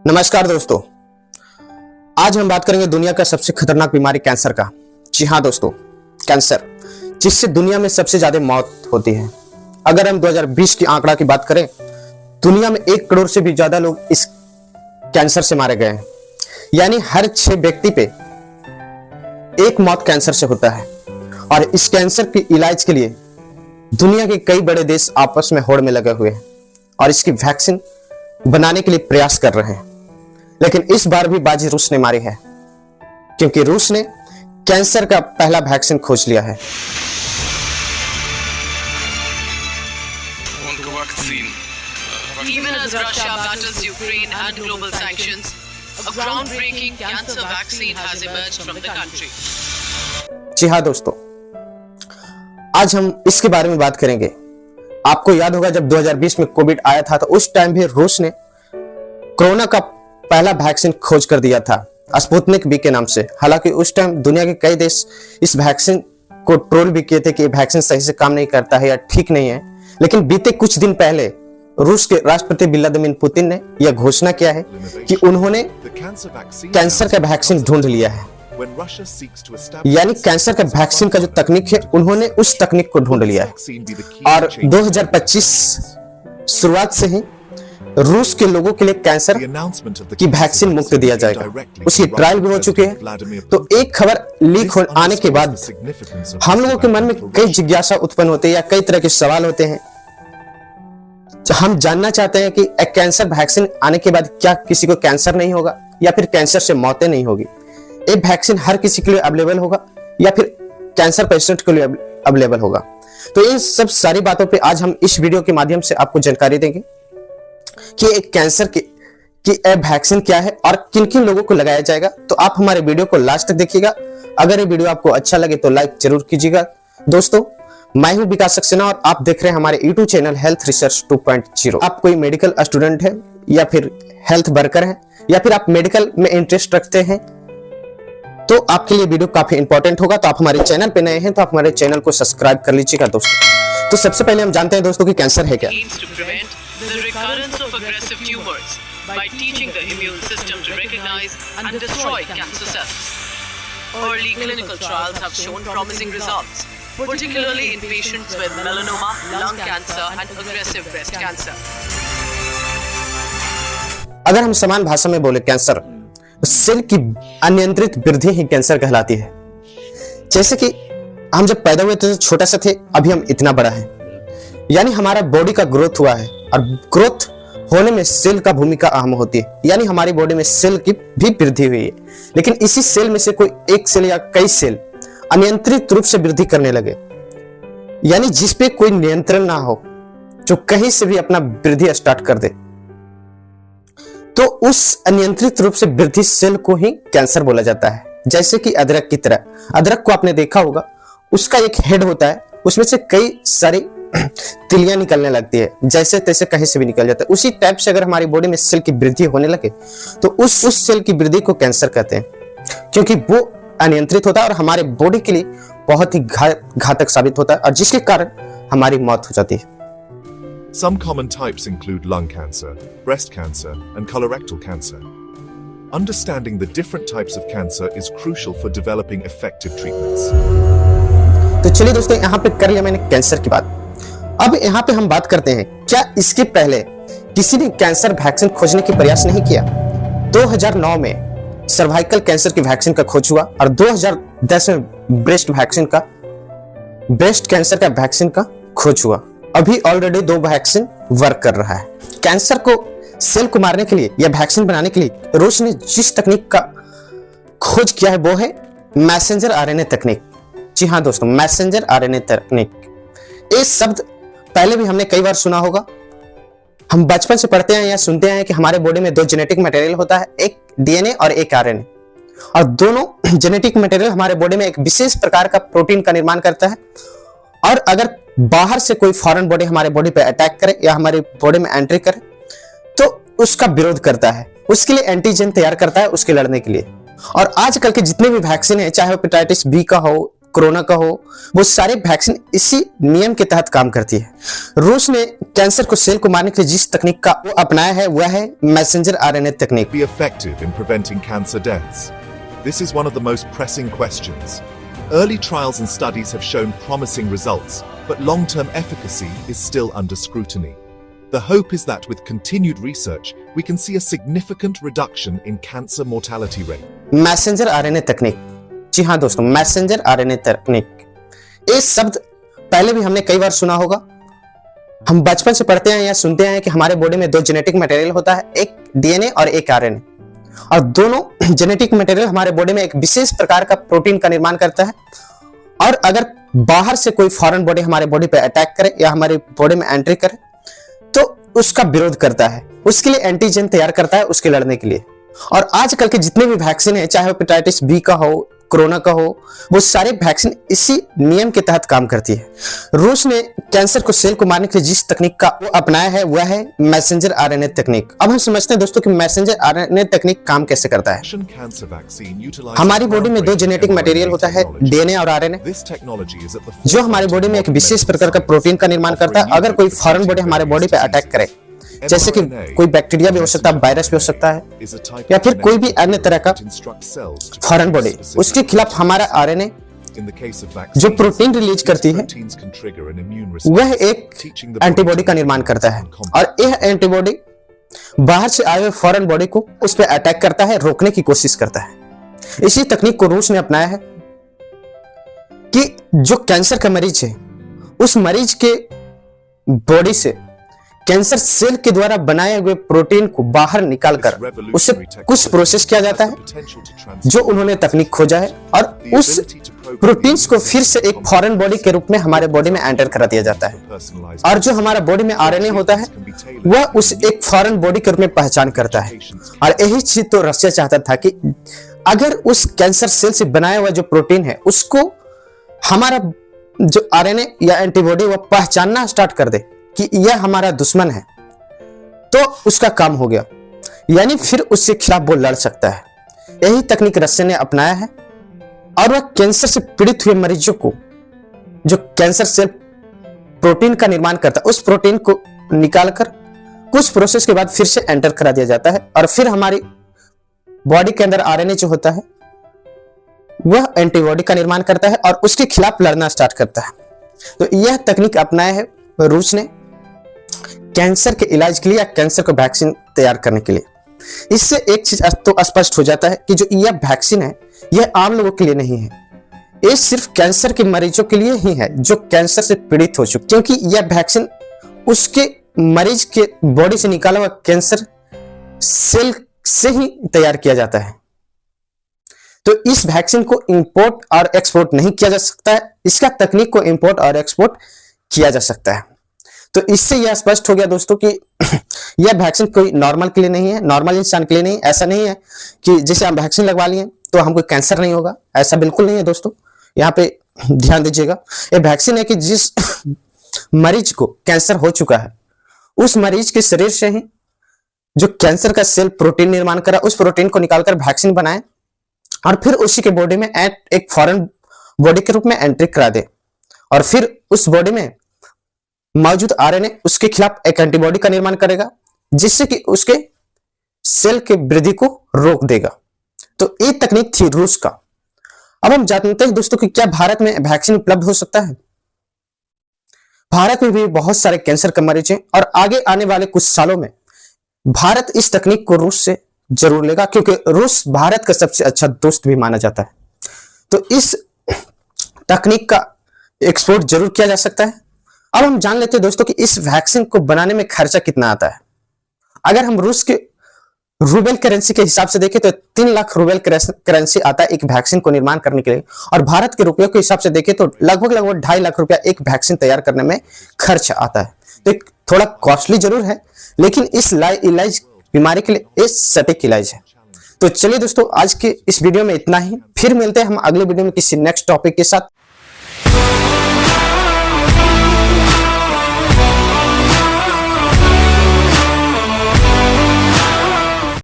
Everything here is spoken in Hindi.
नमस्कार दोस्तों, आज हम बात करेंगे दुनिया का सबसे खतरनाक बीमारी कैंसर का। जी हाँ दोस्तों, कैंसर जिससे दुनिया में सबसे ज्यादा मौत होती है। अगर हम 2020 की आंकड़ा की बात करें, दुनिया में 1 करोड़ से भी ज्यादा लोग इस कैंसर से मारे गए हैं। यानी हर 6 व्यक्ति पे 1 मौत कैंसर से होता है। और इस कैंसर के इलाज के लिए दुनिया के कई बड़े देश आपस में होड़ में लगे हुए हैं और इसकी वैक्सीन बनाने के लिए प्रयास कर रहे हैं। लेकिन इस बार भी बाजी रूस ने मारी है, क्योंकि रूस ने कैंसर का पहला वैक्सीन खोज लिया है। Even as Russia battles Ukraine and global sanctions, a groundbreaking cancer vaccine has emerged from the country. जी हाँ दोस्तों, आज हम इसके बारे में बात करेंगे। आपको याद होगा जब 2020 में कोविड आया था तो उस टाइम भी रूस ने कोरोना का पहला वैक्सीन खोज कर दिया था, स्पुतनिक वी के नाम से। हालांकि उस टाइम दुनिया के कई देश इस वैक्सीन को ट्रोल भी किए थे कि वैक्सीन सही से काम नहीं करता है या ठीक नहीं है। लेकिन बीते कुछ दिन पहले रूस के राष्ट्रपति व्लादिमीर पुतिन ने यह घोषणा किया है कि उन्होंने कैंसर का वैक्सीन ढूंढ लिया है। यानी कैंसर का वैक्सीन का जो तकनीक है, उन्होंने उस तकनीक को ढूंढ लिया है। और 2025 शुरुआत से ही रूस के लोगों के लिए कैंसर की वैक्सीन मुफ्त दिया जाएगा। उसकी ट्रायल भी हो चुके हैं। तो एक खबर लीक आने के बाद हम लोगों के मन में कई जिज्ञासा उत्पन्न होते हैं या कई तरह के सवाल होते हैं। हम जानना चाहते हैं कि एक कैंसर वैक्सीन आने के बाद क्या किसी को कैंसर नहीं होगा या फिर कैंसर से मौतें नहीं होगी। ये वैक्सीन हर किसी के लिए अवेलेबल होगा या फिर कैंसर पेशेंट के लिए अवेलेबल होगा। तो इन सब सारी बातों पे आज हम इस वीडियो के माध्यम से आपको जानकारी देंगे कि एक कैंसर की वैक्सीन क्या है और किन किन लोगों को लगाया जाएगा। तो आप हमारे वीडियो को लास्ट तक देखिएगा। अगर ये वीडियो आपको अच्छा लगे तो लाइक जरूर कीजिएगा। दोस्तों, मैं हूं विकास सक्सेना और आप देख रहे हैं हमारे यूट्यूब चैनल हेल्थ रिसर्च 2.0। आप कोई मेडिकल स्टूडेंट है या फिर हेल्थ वर्कर है या फिर आप मेडिकल में इंटरेस्ट रखते हैं तो आपके लिए वीडियो काफी इंपॉर्टेंट होगा। तो आप हमारे चैनल पे नए हैं तो आप हमारे चैनल को सब्सक्राइब कर लीजिएगा दोस्तों। तो सबसे पहले हम जानते हैं दोस्तों कि कैंसर है क्या। The recurrence of aggressive tumors by teaching the immune system to recognize and destroy cancer cells. Early clinical trials have shown promising results, particularly in patients with melanoma, lung cancer, and aggressive breast cancer. अगर हम समान भाषा में बोले कैंसर, सेल की अनियंत्रित वृद्धि ही कैंसर कहलाती है। जैसे कि हम जब पैदा हुए थे तो छोटा सा थे, अभी हम इतना बड़ा है। यानी हमारा बॉडी का ग्रोथ हुआ है और ग्रोथ होने में सेल का भूमिका अहम होती है। यानी हमारी बॉडी में सेल की भी वृद्धि हुई है। लेकिन इसी सेल में से कोई एक सेल या कई सेल अनियंत्रित रूप से वृद्धि करने लगे, यानी जिसपे कोई नियंत्रण ना हो, जो कहीं से भी अपना वृद्धि स्टार्ट कर दे, तो उस अनियंत्रित रूप से वृद्धि सेल को ही कैंसर बोला जाता है। जैसे कि अदरक की तरह, अदरक को आपने देखा होगा, उसका एक हेड होता है, उसमें से कई सारी तिलियां निकलने लगती है, जैसे तैसे कहीं से भी निकल जाता है। उसी टाइप से अगर हमारी बॉडी में सेल की वृद्धि होने लगे तो उस सेल की वृद्धि को कैंसर कहते हैं, क्योंकि वो अनियंत्रित होता है और हमारे बॉडी के लिए बहुत ही घातक साबित होता है और जिसके कारण हमारी मौत हो जाती है। Some common types include lung cancer, breast cancer, and colorectal cancer. Understanding the different types of cancer is crucial for developing effective treatments. तो चलिए दोस्तों, यहाँ पे कर लिया मैंने कैंसर की बात। अब यहाँ पे हम बात करते हैं, क्या इसके पहले किसी ने कैंसर वैक्सीन खोजने की प्रयास नहीं किया। 2009 में सर्वाइकल कैंसर की वैक्सीन का खोज हुआ और 2010 में ब्रेस्ट कैंसर का वैक्सीन का खोज हुआ। अभी ऑलरेडी 2 वैक्सीन वर्क कर रहा है। कैंसर को सेल को मारने के लिए या वैक्सीन बनाने के लिए रूस ने जिस तकनीक का खोज किया है वो है मैसेंजर आरएनए तकनीक। जी हाँ दोस्तों, मैसेंजर आरएनए तकनीक। ये शब्द पहले भी हमने कई बार सुना होगा। हम बचपन से पढ़ते हैं या सुनते हैं कि हमारे बॉडी में 2 जेनेटिक मटेरियल होता है, एक डीएनए और एक आरएनए। और दोनों जेनेटिक मटेरियल हमारे बॉडी में एक विशेष प्रकार का प्रोटीन का निर्माण करता है। और अगर बाहर से कोई फॉरेन बॉडी हमारे बॉडी पे अटैक करे या हमारी बॉडी में एंट्री करे तो उसका विरोध करता है, उसके लिए एंटीजन तैयार करता है उसके लड़ने के लिए। और आजकल के जितने भी वैक्सीन है, चाहे हेपेटाइटिस बी का हो, कोरोना का हो, वो सारे वैक्सीन इसी नियम के तहत काम करती है। रूस ने कैंसर को सेल को मारने के लिए जिस तकनीक का वो अपनाया है वह है मैसेंजर आरएनए तकनीक। Be effective in preventing cancer deaths? This is one of the most pressing questions. Early trials and studies have shown promising results, but long-term efficacy is still under scrutiny. The hope is that with continued research, we can see a significant reduction in cancer mortality rate. Messenger RNA तकनीक, जी हाँ दोस्तों, मैसेंजर आरएनए तकनीक, ये शब्द पहले भी हमने कई बार सुना होगा। हम बचपन से पढ़ते हैं या सुनते हैं कि हमारे बॉडी में दो जेनेटिक मटेरियल होता है, एक डीएनए और एक आरएनए, और दोनों जेनेटिक मटेरियल हमारे बॉडी में एक विशेष प्रकार का प्रोटीन का निर्माण करता है। और अगर बाहर से कोई फॉरेन बॉडी हमारे बॉडी पे अटैक करे या हमारी बॉडी में एंट्री करे तो उसका विरोध करता है, उसके लिए एंटीजन तैयार करता है उसके लड़ने के लिए। और आजकल के जितने भी वैक्सीन है, चाहे हेपेटाइटिस बी का हो, कोरोना का हो, वो सारे वैक्सीन इसी नियम के तहत काम करती है। रूस ने कैंसर को सेल को मारने के लिए जिस तकनीक का वो अपनाया है वह है मैसेंजर आरएनए तकनीक। अब हम समझते हैं दोस्तों कि मैसेंजर आरएनए तकनीक काम कैसे करता है। हमारी बॉडी में दो जेनेटिक मटेरियल होता है, डीएनए और आरएनए, जो हमारी बॉडी में एक विशेष प्रकार का प्रोटीन का निर्माण करता है। अगर कोई फॉरेन बॉडी हमारे बॉडी पे अटैक करे, जैसे कि कोई बैक्टीरिया भी हो सकता है, वायरस भी हो सकता है, या फिर कोई भी अन्य तरह का फॉरेन बॉडी, उसके खिलाफ हमारा आरएनए जो प्रोटीन रिलीज करती है वह एक एंटीबॉडी का निर्माण करता है। और यह एंटीबॉडी बाहर से आए हुए फॉरेन बॉडी को उस पर अटैक करता है, रोकने की कोशिश करता है। इसी तकनीक को रूस ने अपनाया है कि जो कैंसर का मरीज है उस मरीज के बॉडी से कैंसर सेल के द्वारा बनाए हुए प्रोटीन को बाहर निकालकर उससे कुछ प्रोसेस किया जाता है जो उन्होंने तकनीक खोजा है, और उस प्रोटीन्स को फिर से एक फॉरेन बॉडी के रूप में हमारे बॉडी में एंटर करा दिया जाता है। और जो हमारा बॉडी में आरएनए होता है वह उस एक फॉरेन बॉडी के रूप में पहचान करता है। और यही चीज तो रशिया चाहता था कि अगर उस कैंसर सेल से बनाया हुआ जो प्रोटीन है उसको हमारा जो आरएनए या एंटीबॉडी वह पहचानना स्टार्ट कर दे कि यह हमारा दुश्मन है, तो उसका काम हो गया, यानी फिर उसके खिलाफ वो लड़ सकता है। यही तकनीक रशिया ने अपनाया है और वह कैंसर से पीड़ित हुए मरीजों को जो कैंसर सेल प्रोटीन का निर्माण करता है उस प्रोटीन को निकालकर कुछ प्रोसेस के बाद फिर से एंटर करा दिया जाता है, और फिर हमारी बॉडी के अंदर आरएनए जो होता है वह एंटीबॉडी का निर्माण करता है और उसके खिलाफ लड़ना स्टार्ट करता है। तो यह तकनीक अपनाया है रूस ने कैंसर के इलाज के लिए या कैंसर को वैक्सीन तैयार करने के लिए। इससे एक चीज तो स्पष्ट हो जाता है कि जो यह वैक्सीन है यह आम लोगों के लिए नहीं है, ये सिर्फ कैंसर के मरीजों के लिए ही है जो कैंसर से पीड़ित हो चुके, क्योंकि यह वैक्सीन उसके मरीज के बॉडी से निकाला हुआ कैंसर सेल से ही तैयार किया जाता है। तो इस वैक्सीन को इंपोर्ट और एक्सपोर्ट नहीं किया जा सकता है, इसका तकनीक को इंपोर्ट और एक्सपोर्ट किया जा सकता है। तो इससे यह स्पष्ट हो गया दोस्तों कि यह वैक्सीन कोई नॉर्मल के लिए नहीं है, नॉर्मल इंसान के लिए नहीं। ऐसा नहीं है कि जैसे हम वैक्सीन लगवा लिए तो हमको कैंसर नहीं होगा, ऐसा बिल्कुल नहीं है दोस्तों। यहाँ पे ध्यान दीजिएगा, यह वैक्सीन है कि जिस मरीज को कैंसर हो चुका है उस मरीज के शरीर से ही जो कैंसर का सेल प्रोटीन निर्माण करा उस प्रोटीन को निकालकर वैक्सीन बनाए और फिर उसी के बॉडी में एक फॉरेन बॉडी के रूप में एंट्री करा दे, और फिर उस बॉडी में मौजूद आरएनए उसके खिलाफ एक एंटीबॉडी का निर्माण करेगा जिससे कि उसके सेल के वृद्धि को रोक देगा। तो ये तकनीक थी रूस का। अब हम जानते हैं दोस्तों कि क्या भारत में वैक्सीन उपलब्ध हो सकता है। भारत में भी बहुत सारे कैंसर के मरीज हैं और आगे आने वाले कुछ सालों में भारत इस तकनीक को रूस से जरूर लेगा, क्योंकि रूस भारत का सबसे अच्छा दोस्त भी माना जाता है। तो इस तकनीक का एक्सपोर्ट जरूर किया जा सकता है। अब हम जान लेते हैं दोस्तों कि इस वैक्सीन को बनाने में खर्चा कितना आता है। अगर हम रूस के रूबेल करेंसी के हिसाब से देखें तो 3 लाख रूबेल करेंसी आता है एक वैक्सीन को निर्माण करने के लिए, और भारत के रुपयों के हिसाब से देखें तो लगभग 2.5 लाख रुपया एक वैक्सीन तैयार करने में खर्च आता है। तो एक थोड़ा कॉस्टली जरूर है, लेकिन इस इलाज बीमारी के लिए ये सटीक इलाज है। तो चलिए दोस्तों, आज के इस वीडियो में इतना ही। फिर मिलते हैं हम अगले वीडियो में किसी नेक्स्ट टॉपिक के साथ।